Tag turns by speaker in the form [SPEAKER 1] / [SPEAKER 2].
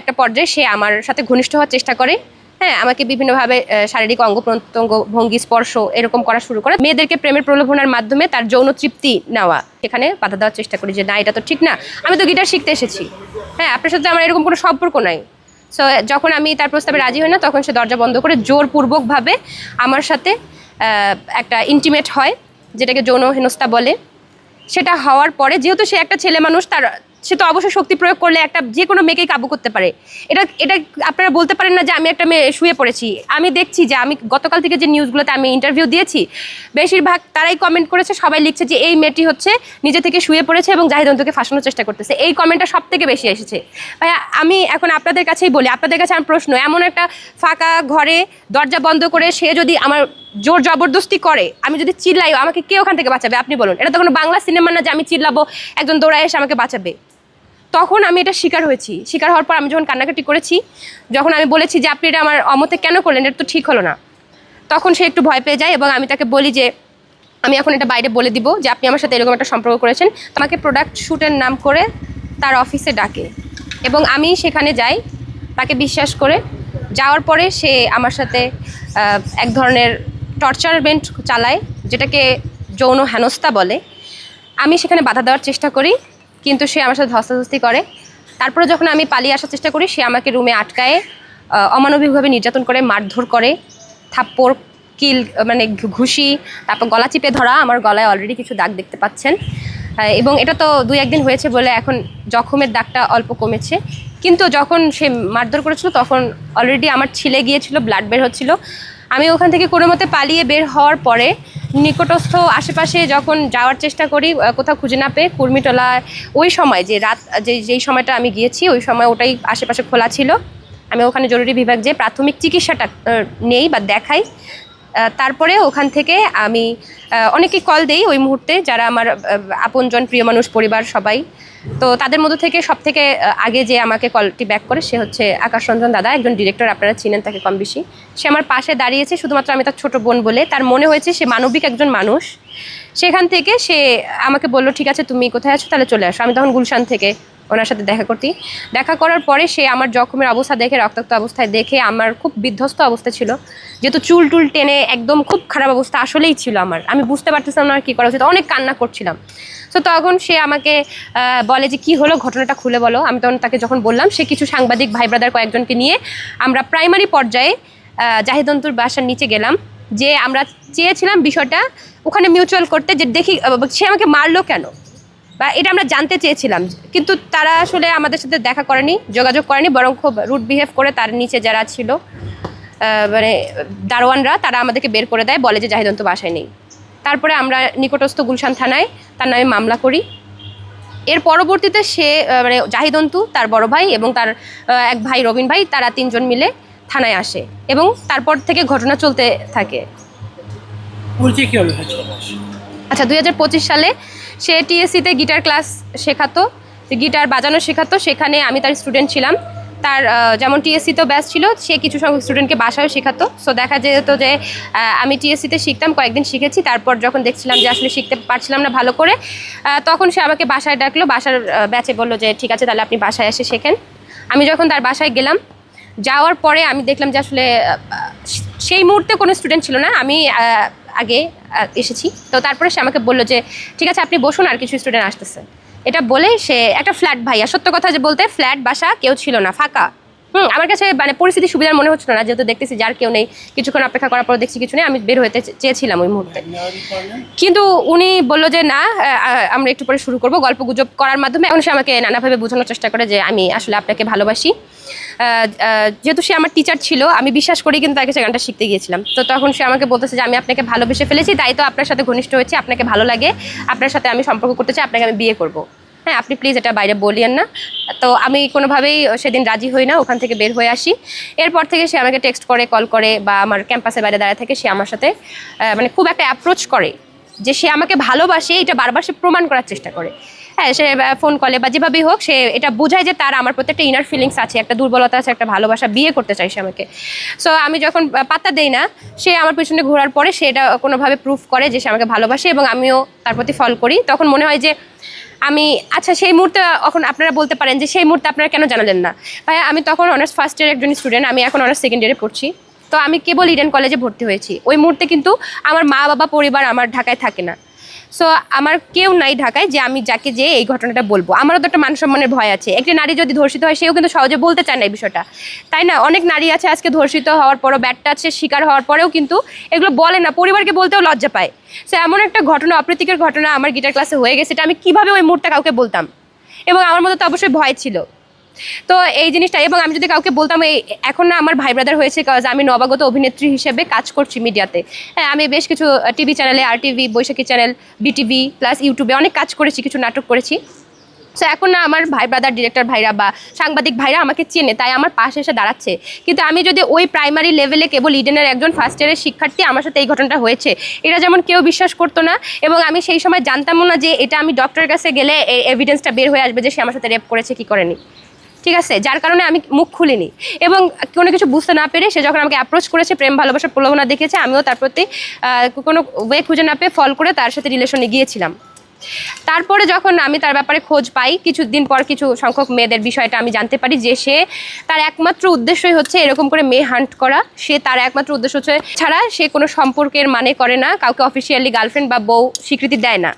[SPEAKER 1] একটা পর্যায়ে সে আমার সাথে ঘনিষ্ঠ হওয়ার চেষ্টা করে। হ্যাঁ, আমাকে বিভিন্নভাবে শারীরিক অঙ্গ প্রত্যঙ্গ, ভঙ্গি, স্পর্শ এরকম করা শুরু করে। মেয়েদেরকে প্রেমের প্রলোভনের মাধ্যমে তার যৌন তৃপ্তি নেওয়া, সেখানে বাধা দেওয়ার চেষ্টা করি যে না, এটা তো ঠিক না, আমি তো গিটার শিখতে এসেছি। হ্যাঁ, আপনার সাথে আমার এরকম কোনো সম্পর্ক নাই। সো যখন আমি তার প্রস্তাবে রাজি হই না, তখন সে দরজা বন্ধ করে জোরপূর্বকভাবে আমার সাথে একটা ইন্টিমেট হয়, যেটাকে যৌন হেনস্থা বলে। সেটা হওয়ার পরে যেহেতু সে একটা ছেলে মানুষ, সে তো অবশ্যই শক্তি প্রয়োগ করলে একটা যে কোনো মেয়েকেই কাবু করতে পারে। এটা এটা আপনারা বলতে পারেন না যে আমি একটা মেয়ে শুয়ে পড়েছি। আমি দেখছি যে আমি গতকাল থেকে যে নিউজগুলোতে আমি ইন্টারভিউ দিয়েছি, বেশিরভাগ তারাই কমেন্ট করেছে, সবাই লিখছে যে এই মেয়েটি হচ্ছে নিজে থেকে শুয়ে পড়েছে এবং জাহিদ অন্তুকে ফাঁসানোর চেষ্টা করতেছে। এই কমেন্টটা সব থেকে বেশি এসেছে। ভাই, আমি এখন আপনাদের কাছেই বলি, আপনাদের কাছে আমার প্রশ্ন, এমন একটা ফাঁকা ঘরে দরজা বন্ধ করে সে যদি আমার জোর জবরদস্তি করে, আমি যদি চিল্লাই, আমাকে কে ওখান থেকে বাঁচাবে? আপনি বলুন। এটা তো কোনো বাংলা সিনেমা না যে আমি চিল্লাবো একজন দৌড়ায় এসে আমাকে বাঁচাবে। তখন আমি এটা শিকার হয়েছি। শিকার হওয়ার পর আমি যখন কান্নাকাটি করেছি, যখন আমি বলেছি যে আপনি এটা আমার অমতে কেন করলেন, এটা তো ঠিক হলো না, তখন সে একটু ভয় পেয়ে যায় এবং আমি তাকে বলি যে আমি এখন এটা বাইরে বলে দিব যে আপনি আমার সাথে এরকম একটা সম্পর্ক করেছেন। আমাকে প্রোডাক্ট শ্যুটের নাম করে তার অফিসে ডাকে এবং আমি সেখানে যাই তাকে বিশ্বাস করে। যাওয়ার পরে সে আমার সাথে এক ধরনের টর্চারমেন্ট চালায়, যেটাকে যৌন হেনস্থা বলে। আমি সেখানে বাধা দেওয়ার চেষ্টা করি, কিন্তু সে আমার সাথে ধস্তাধস্তি করে। তারপরে যখন আমি পালিয়ে আসার চেষ্টা করি, সে আমাকে রুমে আটকায়, অমানবিকভাবে নির্যাতন করে, মারধর করে, থাপ্পড়, কিল মানে ঘুষি, তারপর গলা চিপে ধরা। আমার গলায় অলরেডি কিছু দাগ দেখতে পাচ্ছেন, এবং এটা তো 2-1 দিন হয়েছে বলে এখন জখমের দাগটা অল্প কমেছে। কিন্তু যখন সে মারধর করেছিল তখন অলরেডি আমার ছিলে গিয়েছিল, ব্লাড বের হচ্ছিল। আমি ওখান থেকে কোনো মতে পালিয়ে বের হওয়ার পরে নিকটস্থ আশেপাশে যখন যাওয়ার চেষ্টা করি, কোথাও খুঁজে না পেয়ে কুর্মিটোলায়, ওই সময় যে রাত যেই সময়টা আমি গিয়েছি ওই সময় ওটাই আশেপাশে খোলা ছিল। আমি ওখানে জরুরি বিভাগ যে প্রাথমিক চিকিৎসাটা নেই বা দেখাই। তারপরে ওখান থেকে আমি অনেকেই কল দেই ওই মুহূর্তে, যারা আমার আপনজন, প্রিয় মানুষ, পরিবার সবাই। তো তাদের মধ্যে থেকে সব থেকে আগে যে আমাকে কলটি ব্যাক করে সে হচ্ছে আকাশ রঞ্জন দাদা, একজন ডিরেক্টর, আপনারা চিনেন তাকে কম বেশি। সে আমার পাশে দাঁড়িয়েছে শুধুমাত্র আমি তার ছোট বোন বলে। তার মনে হয়েছে সে মানবিক একজন মানুষ। সেখান থেকে সে আমাকে বললো ঠিক আছে তুমি কোথায় আছো, তাহলে চলে আসো। আমি তখন গুলশান থেকে ওনার সাথে দেখা করার পরে সে আমার জখমের অবস্থা দেখে, রক্তাক্ত অবস্থায় দেখে, আমার খুব বিধ্বস্ত অবস্থা ছিল, যেহেতু চুল টুল টেনে একদম খুব খারাপ অবস্থা আসলেই ছিল আমার। আমি বুঝতে পারতেছিলাম না কী করা উচিত, অনেক কান্না করছিলাম। তো তখন সে আমাকে বলে যে কি হলো, ঘটনাটা খুলে বলো। আমি তখন তাকে যখন বললাম, সে কিছু সাংবাদিক ভাই ব্রাদার কয়েকজনকে নিয়ে আমরা প্রাইমারি পর্যায়ে জাহিদ অন্তুর বাসার নিচে গেলাম, যে আমরা চেয়েছিলাম বিষয়টা ওখানে মিউচুয়াল করতে, যে দেখি সে আমাকে মারলো কেন বা এটা আমরা জানতে চেয়েছিলাম। কিন্তু তারা আসলে আমাদের সাথে দেখা করেনি, যোগাযোগ করেনি, বরং খুব রুড বিহেভ করে তার নিচে যারা ছিল মানে দারোয়ানরা, তারা আমাদেরকে বের করে দেয়, বলে যে জাহিদ অন্তু বাসায় নেই। তারপরে আমরা নিকটস্থ গুলশান থানায় তার নামে মামলা করি। এর পরবর্তীতে সে মানে জাহিদ অন্তু, তার বড় ভাই এবং তার এক ভাই রবিন ভাই, তারা 3 জন মিলে থানায় আসে এবং তারপর থেকে ঘটনা চলতে থাকে। আচ্ছা, 2025 সালে সে টিএসসিতে গিটার ক্লাস শেখাতো, গিটার বাজানো শেখাতো। সেখানে আমি তার স্টুডেন্ট ছিলাম। তার যেমন টিএসসিতেও ব্যাচ ছিল, সে কিছু সংখ্যক স্টুডেন্টকে বাসায়ও শেখাতো। সো দেখা যেত যে আমি টিএসসিতে শিখতাম, কয়েকদিন শিখেছি। তারপর যখন দেখছিলাম যে আসলে শিখতে পারছিলাম না ভালো করে, তখন সে আমাকে বাসায় ডাকলো, বাসার ব্যাচে বললো যে ঠিক আছে তাহলে আপনি বাসায় এসে শেখেন। আমি যখন তার বাসায় গেলাম, যাওয়ার পরে আমি দেখলাম যে আসলে সেই মুহূর্তে কোনো স্টুডেন্ট ছিল না, আমি আগে এসেছি। তো তারপরে সে আমাকে বললো যে ঠিক আছে আপনি বসুন, আর কিছু স্টুডেন্ট আসতেছে। এটা বলে সে একটা ফ্ল্যাট, ভাইয়া সত্য কথা যে বলতে, ফ্ল্যাট বাসা, কেউ ছিল না, ফাঁকা। আমার কাছে মানে পরিস্থিতি সুবিধার মনে হচ্ছিল না, যেহেতু দেখতেছি যার কেউ নেই। কিছুক্ষণ অপেক্ষা করার পর দেখছি কিছু নেই, আমি বের হতে চেয়েছিলাম ওই মুহূর্তে। কিন্তু উনি বললো যে না, আমরা একটু পরে শুরু করবো, গল্প গুজব করার মাধ্যমে। এখন সে আমাকে নানাভাবে বোঝানোর চেষ্টা করে যে আমি আসলে আপনাকে ভালোবাসি। যেহেতু সে আমার টিচার ছিল, আমি বিশ্বাস করি কিন্তু তার কাছে গানটা শিখতে গিয়েছিলাম। তো তখন সে আমাকে বলতেছে যে আমি আপনাকে ভালোবেসে ফেলেছি, তাই তো আপনার সাথে ঘনিষ্ঠ হয়েছি, আপনাকে ভালো লাগে, আপনার সাথে আমি সম্পর্ক করতে চাই, আপনাকে আমি বিয়ে করবো। হ্যাঁ, আপনি প্লিজ এটা বাইরে বলিয়েন না। তো আমি কোনোভাবেই সেদিন রাজি হই না, ওখান থেকে বের হয়ে আসি। এরপর থেকে সে আমাকে টেক্সট করে, কল করে, বা আমার ক্যাম্পাসের বাইরে দাঁড়িয়ে থেকে সে আমার সাথে মানে খুব একটা অ্যাপ্রোচ করে যে সে আমাকে ভালোবাসে, এটা বারবার সে প্রমাণ করার চেষ্টা করে। হ্যাঁ সে ফোন কলে বা যেভাবেই হোক সে এটা বোঝায় যে তার আমার প্রতি একটা ইনার ফিলিংস আছে, একটা দুর্বলতা আছে, একটা ভালোবাসা, বিয়ে করতে চাইছে আমাকে। সো আমি যখন পাত্তা দেই না, সে আমার পিছনে ঘোরার পরে সে এটা কোনোভাবে প্রুফ করে যে সে আমাকে ভালোবাসে এবং আমিও তার প্রতি ফল করি। তখন মনে হয় যে আমি আচ্ছা সেই মুহূর্তে এখন আপনারা বলতে পারেন যে সেই মুহূর্তে আপনারা কেন জানালেন না। ভাই আমি তখন অনার্স ফার্স্ট ইয়ারের একজন স্টুডেন্ট, আমি এখন অনার্স সেকেন্ড ইয়ারে পড়ছি। তো আমি কেবল ইডেন কলেজে ভর্তি হয়েছি। ওই মুহূর্তে কিন্তু আমার মা বাবা পরিবার আমার ঢাকায় থাকে না। সো আমার কেউ নাই ঢাকায় যে আমি যাকে যে এই ঘটনাটা বলবো। আমারও তো একটা মান সম্মানের ভয় আছে। একটি নারী যদি ধর্ষিত হয় সেও কিন্তু সহজে বলতে চায় না এই বিষয়টা, তাই না? অনেক নারী আছে আজকে ধর্ষিত হওয়ার পরও, ব্যাড টাচের শিকার হওয়ার পরেও কিন্তু এগুলো বলে না, পরিবারকে বলতেও লজ্জা পায়। সো এমন একটা ঘটনা, অপ্রীতিকর ঘটনা আমার গিটার ক্লাসে হয়ে গেছে, এটা আমি কীভাবে ওই মুহূর্তে কাউকে বলতাম? এবং আমার মধ্যে তো অবশ্যই ভয় ছিল। তো এই জিনিসটা, এবং আমি যদি কাউকে বলতাম, এই এখন না আমার ভাই ব্রাদার হয়েছে, কাজ আমি নবাগত অভিনেত্রী হিসেবে কাজ করছি মিডিয়াতে। হ্যাঁ আমি বেশ কিছু টিভি চ্যানেলে, RTV, বৈশাখী চ্যানেল, BTV প্লাস ইউটিউবে অনেক কাজ করেছি, কিছু নাটক করেছি। সো এখন না আমার ভাই ব্রাদার, ডিরেক্টর ভাইরা বা সাংবাদিক ভাইরা আমাকে চেনে, তাই আমার পাশে এসে দাঁড়াচ্ছে। কিন্তু আমি যদি ওই প্রাইমারি লেভেলে কেবল ইডেনের একজন ফার্স্ট ইয়ারের শিক্ষার্থী, আমার সাথে এই ঘটনাটা হয়েছে, এটা যেমন কেউ বিশ্বাস করতো না, এবং আমি সেই সময় জানতামও না যে এটা আমি ডক্টরের কাছে গেলে এই এভিডেন্সটা বের হয়ে আসবে যে সে আমার সাথে রেপ করেছে কি করেনি। ঠিক আছে, যার কারণে আমি মুখ খুলিনি। এবং কোনো কিছু বুঝতে না পেরে সে যখন আমাকে অ্যাপ্রোচ করেছে, প্রেম ভালোবাসার প্রলোভনা দেখেছে, আমিও তার প্রতি কোনো ওয়ে খুঁজে না পেয়ে ফল করে তার সাথে রিলেশনে গিয়েছিলাম। তারপরে যখন আমি তার ব্যাপারে খোঁজ পাই, কিছুদিন পর কিছু সংখ্যক মেয়েদের বিষয়টা আমি জানতে পারি যে সে তার একমাত্র উদ্দেশ্যই হচ্ছে এরকম করে মেয়ে হান্ট করা। সে তার একমাত্র উদ্দেশ্য হচ্ছে ছাড়া সে কোনো সম্পর্কের মানে করে না, কাউকে অফিসিয়ালি গার্লফ্রেন্ড বা বউ স্বীকৃতি দেয় না।